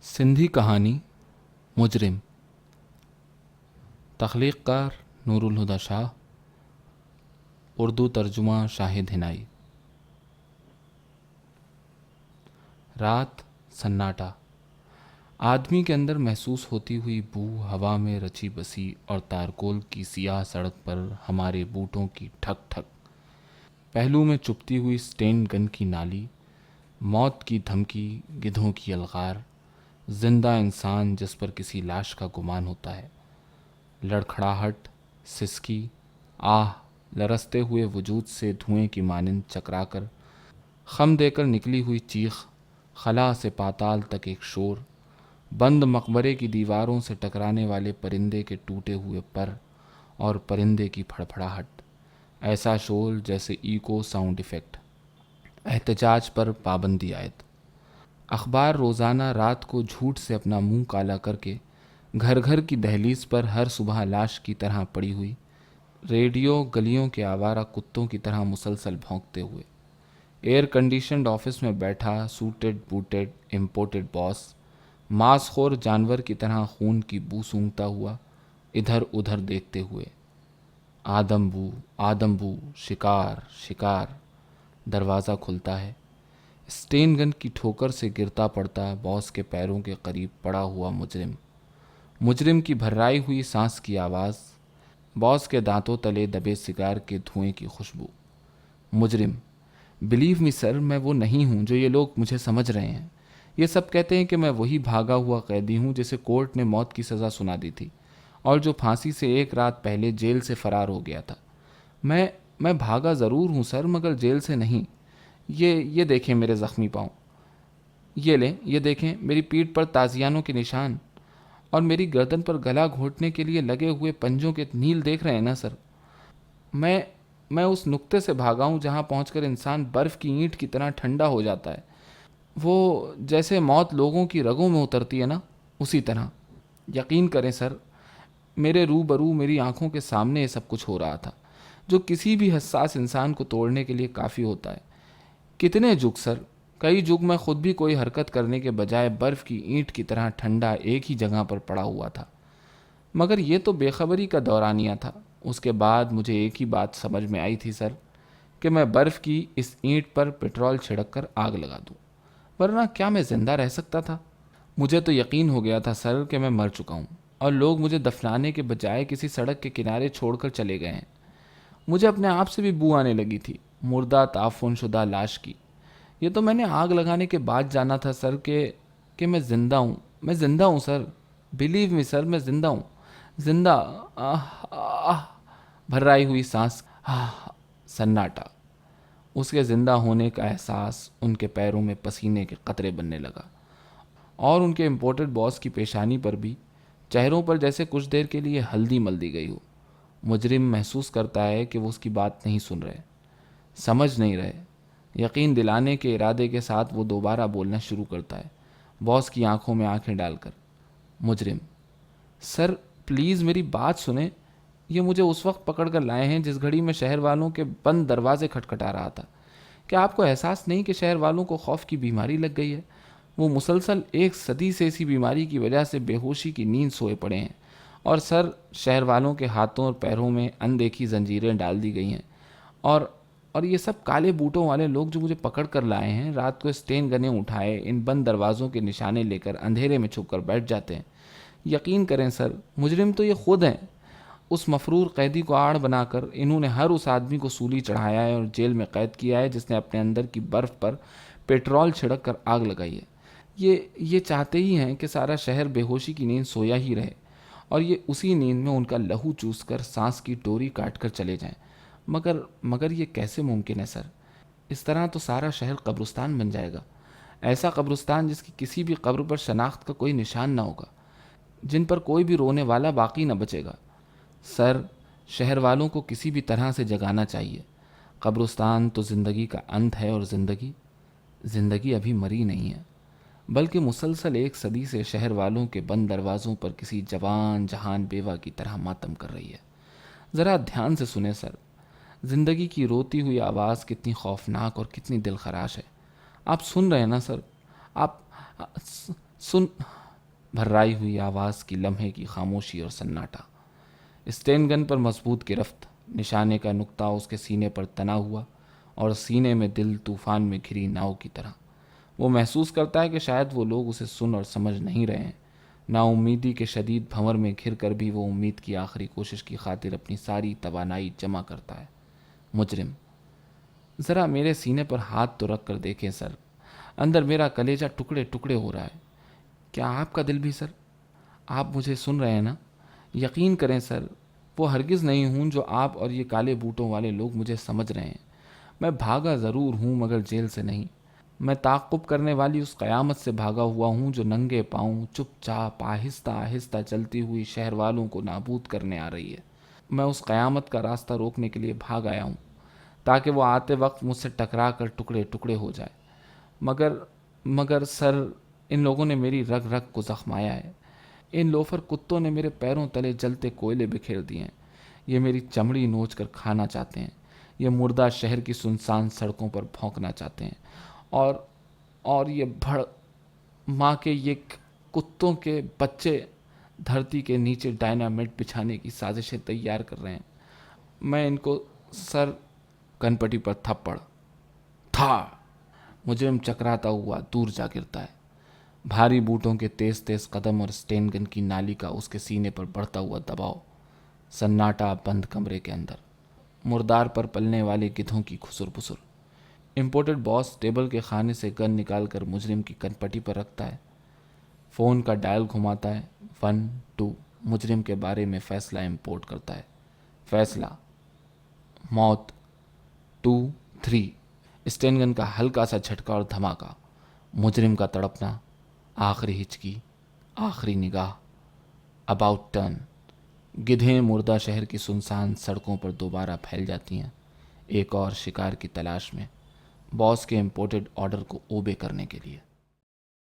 سندھی کہانی مجرم، تخلیق کار نور الہدی شاہ، اردو ترجمہ شاہد ہنائی۔ رات سناٹا، آدمی کے اندر محسوس ہوتی ہوئی بو ہوا میں رچی بسی اور تارکول کی سیاہ سڑک پر ہمارے بوٹوں کی ٹھک ٹھک، پہلو میں چپتی ہوئی سٹین گن کی نالی، موت کی دھمکی، گدھوں کی یلغار، زندہ انسان جس پر کسی لاش کا گمان ہوتا ہے، لڑکھڑاہٹ، سسکی، آہ لرزتے ہوئے وجود سے دھوئیں کی مانند چکرا کر، خم دے کر نکلی ہوئی چیخ، خلا سے پاتال تک ایک شور، بند مقبرے کی دیواروں سے ٹکرانے والے پرندے کے ٹوٹے ہوئے پر اور پرندے کی پھڑپھڑاہٹ، ایسا شور جیسے ایکو ساؤنڈ ایفیکٹ۔ احتجاج پر پابندی عائد۔ اخبار روزانہ رات کو جھوٹ سے اپنا منہ کالا کر کے گھر گھر کی دہلیز پر ہر صبح لاش کی طرح پڑی ہوئی، ریڈیو گلیوں کے آوارہ کتوں کی طرح مسلسل بھونکتے ہوئے، ایئر کنڈیشنڈ آفس میں بیٹھا سوٹڈ بوٹڈ امپورٹڈ باس ماس خور جانور کی طرح خون کی بو سونگھتا ہوا ادھر ادھر دیکھتے ہوئے، آدم بو، شکار شکار۔ دروازہ کھلتا ہے، سٹین گن کی ٹھوکر سے گرتا پڑتا باس کے پیروں کے قریب پڑا ہوا مجرم کی بھررائی ہوئی سانس کی آواز، باس کے دانتوں تلے دبے سگار کے دھوئیں کی خوشبو۔ مجرم: بلیو می سر، میں وہ نہیں ہوں جو یہ لوگ مجھے سمجھ رہے ہیں۔ یہ سب کہتے ہیں کہ میں وہی بھاگا ہوا قیدی ہوں جسے کورٹ نے موت کی سزا سنا دی تھی اور جو پھانسی سے ایک رات پہلے جیل سے فرار ہو گیا تھا۔ میں بھاگا ضرور ہوں سر، مگر جیل سے نہیں۔ یہ دیکھیں میرے زخمی پاؤں، یہ دیکھیں میری پیٹھ پر تازیانوں کے نشان، اور میری گردن پر گلا گھونٹنے کے لیے لگے ہوئے پنجوں کے نیل دیکھ رہے ہیں نا سر۔ میں اس نقطے سے بھاگا ہوں جہاں پہنچ کر انسان برف کی اینٹ کی طرح ٹھنڈا ہو جاتا ہے، وہ جیسے موت لوگوں کی رگوں میں اترتی ہے نا، اسی طرح۔ یقین کریں سر، میرے روبرو میری آنکھوں کے سامنے یہ سب کچھ ہو رہا تھا، جو کسی بھی حساس انسان کو توڑنے کے لیے کافی ہوتا ہے۔ کتنے جگ سر، کئی جگ میں خود بھی کوئی حرکت کرنے کے بجائے برف کی اینٹ کی طرح ٹھنڈا ایک ہی جگہ پر پڑا ہوا تھا، مگر یہ تو بے خبری کا دورانیہ تھا۔ اس کے بعد مجھے ایک ہی بات سمجھ میں آئی تھی سر، کہ میں برف کی اس اینٹ پر پٹرول چھڑک کر آگ لگا دوں، ورنہ کیا میں زندہ رہ سکتا تھا؟ مجھے تو یقین ہو گیا تھا سر کہ میں مر چکا ہوں، اور لوگ مجھے دفنانے کے بجائے کسی سڑک کے کنارے چھوڑ کر چلے گئے ہیں۔ مجھے اپنے آپ سے بھی بو آنے لگی تھی، مردہ تعفن شدہ لاش کی۔ یہ تو میں نے آگ لگانے کے بعد جانا تھا سر کہ میں زندہ ہوں سر، بلیو می سر، میں زندہ ہوں، زندہ۔ بھررائی ہوئی سانس، سناٹا۔ اس کے زندہ ہونے کا احساس ان کے پیروں میں پسینے کے قطرے بننے لگا، اور ان کے امپورٹڈ باس کی پیشانی پر بھی، چہروں پر جیسے کچھ دیر کے لیے ہلدی مل دی گئی ہو۔ مجرم محسوس کرتا ہے کہ وہ اس کی بات نہیں سن رہے، سمجھ نہیں رہے۔ یقین دلانے کے ارادے کے ساتھ وہ دوبارہ بولنا شروع کرتا ہے، باس کی آنکھوں میں آنکھیں ڈال کر۔ مجرم: سر پلیز میری بات سنیں، یہ مجھے اس وقت پکڑ کر لائے ہیں جس گھڑی میں شہر والوں کے بند دروازے کھٹکھٹا رہا تھا۔ کیا آپ کو احساس نہیں کہ شہر والوں کو خوف کی بیماری لگ گئی ہے؟ وہ مسلسل ایک صدی سے اسی بیماری کی وجہ سے بے ہوشی کی نیند سوئے پڑے ہیں، اور سر شہر والوں کے ہاتھوں اور پیروں میں اندیکھی زنجیریں ڈال دی گئی ہیں، اور یہ سب کالے بوٹوں والے لوگ جو مجھے پکڑ کر لائے ہیں، رات کو سٹین گنیں اٹھائے ان بند دروازوں کے نشانے لے کر اندھیرے میں چھپ کر بیٹھ جاتے ہیں۔ یقین کریں سر، مجرم تو یہ خود ہیں۔ اس مفرور قیدی کو آڑ بنا کر انہوں نے ہر اس آدمی کو سولی چڑھایا ہے اور جیل میں قید کیا ہے جس نے اپنے اندر کی برف پر پیٹرول چھڑک کر آگ لگائی ہے۔ یہ چاہتے ہی ہیں کہ سارا شہر بے ہوشی کی نیند سویا ہی رہے، اور یہ اسی نیند میں ان کا لہو چوس کر سانس کی ڈوری کاٹ کر چلے جائیں۔ مگر یہ کیسے ممکن ہے سر؟ اس طرح تو سارا شہر قبرستان بن جائے گا، ایسا قبرستان جس کی کسی بھی قبر پر شناخت کا کوئی نشان نہ ہوگا، جن پر کوئی بھی رونے والا باقی نہ بچے گا۔ سر شہر والوں کو کسی بھی طرح سے جگانا چاہیے۔ قبرستان تو زندگی کا انت ہے، اور زندگی ابھی مری نہیں ہے، بلکہ مسلسل ایک صدی سے شہر والوں کے بند دروازوں پر کسی جوان جہان بیوہ کی طرح ماتم کر رہی ہے۔ ذرا دھیان سے سنیں سر، زندگی کی روتی ہوئی آواز کتنی خوفناک اور کتنی دل خراش ہے۔ آپ سن رہے ہیں نا سر؟ آپ بھررائی ہوئی آواز کی لمحے کی خاموشی اور سناٹا۔ اسٹین گن پر مضبوط گرفت، نشانے کا نقطہ اس کے سینے پر تنا ہوا اور سینے میں دل طوفان میں گھری ناؤ کی طرح۔ وہ محسوس کرتا ہے کہ شاید وہ لوگ اسے سن اور سمجھ نہیں رہے ہیں۔ نا امیدی کے شدید بھنور میں گھر کر بھی وہ امید کی آخری کوشش کی خاطر اپنی ساری توانائی جمع کرتا ہے۔ مجرم: ذرا میرے سینے پر ہاتھ تو رکھ کر دیکھیں سر، اندر میرا کلیجہ ٹکڑے ٹکڑے ہو رہا ہے۔ کیا آپ کا دل بھی سر؟ آپ مجھے سن رہے ہیں نا؟ یقین کریں سر، وہ ہرگز نہیں ہوں جو آپ اور یہ کالے بوٹوں والے لوگ مجھے سمجھ رہے ہیں۔ میں بھاگا ضرور ہوں مگر جیل سے نہیں۔ میں تعقب کرنے والی اس قیامت سے بھاگا ہوا ہوں جو ننگے پاؤں چپ چاپ آہستہ آہستہ چلتی ہوئی شہر والوں کو نابود کرنے آ رہی ہے۔ میں اس قیامت کا راستہ روکنے کے لیے بھاگ آیا ہوں تاکہ وہ آتے وقت مجھ سے ٹکرا کر ٹکڑے ٹکڑے ہو جائے۔ مگر سر، ان لوگوں نے میری رگ رگ کو زخمایا ہے۔ ان لوفر کتوں نے میرے پیروں تلے جلتے کوئلے بکھیر دیے ہیں۔ یہ میری چمڑی نوچ کر کھانا چاہتے ہیں۔ یہ مردہ شہر کی سنسان سڑکوں پر بھونکنا چاہتے ہیں، اور یہ ماں کے یہ کتوں کے بچے دھرتی کے نیچے ڈائنامٹ بچھانے کی سازشیں تیار کر رہے ہیں۔ میں ان کو سر، کنپٹی پر تھپڑ تھا۔ مجرم چکراتا ہوا دور جا گرتا ہے۔ بھاری بوٹوں کے تیز تیز قدم اور اسٹین گن کی نالی کا اس کے سینے پر بڑھتا ہوا دباؤ۔ سناٹا بند کمرے کے اندر، مردار پر پلنے والے گدھوں کی کھسر پسر۔ امپورٹڈ باس ٹیبل کے خانے سے گن نکال کر مجرم کی کنپٹی پر رکھتا ہے۔ فون کا ڈائل گھماتا ہے۔ 1 2 مجرم کے بارے میں فیصلہ امپورٹ کرتا ہے۔ فیصلہ: موت۔ 2 3 اسٹین گن کا ہلکا سا جھٹکا اور دھماکہ۔ مجرم کا تڑپنا، آخری ہچکی، آخری نگاہ۔ About turn. گدھیں مردہ شہر کی سنسان سڑکوں پر دوبارہ پھیل جاتی ہیں، ایک اور شکار کی تلاش میں، باس کے امپورٹڈ آرڈر کو اوبے کرنے کے لیے۔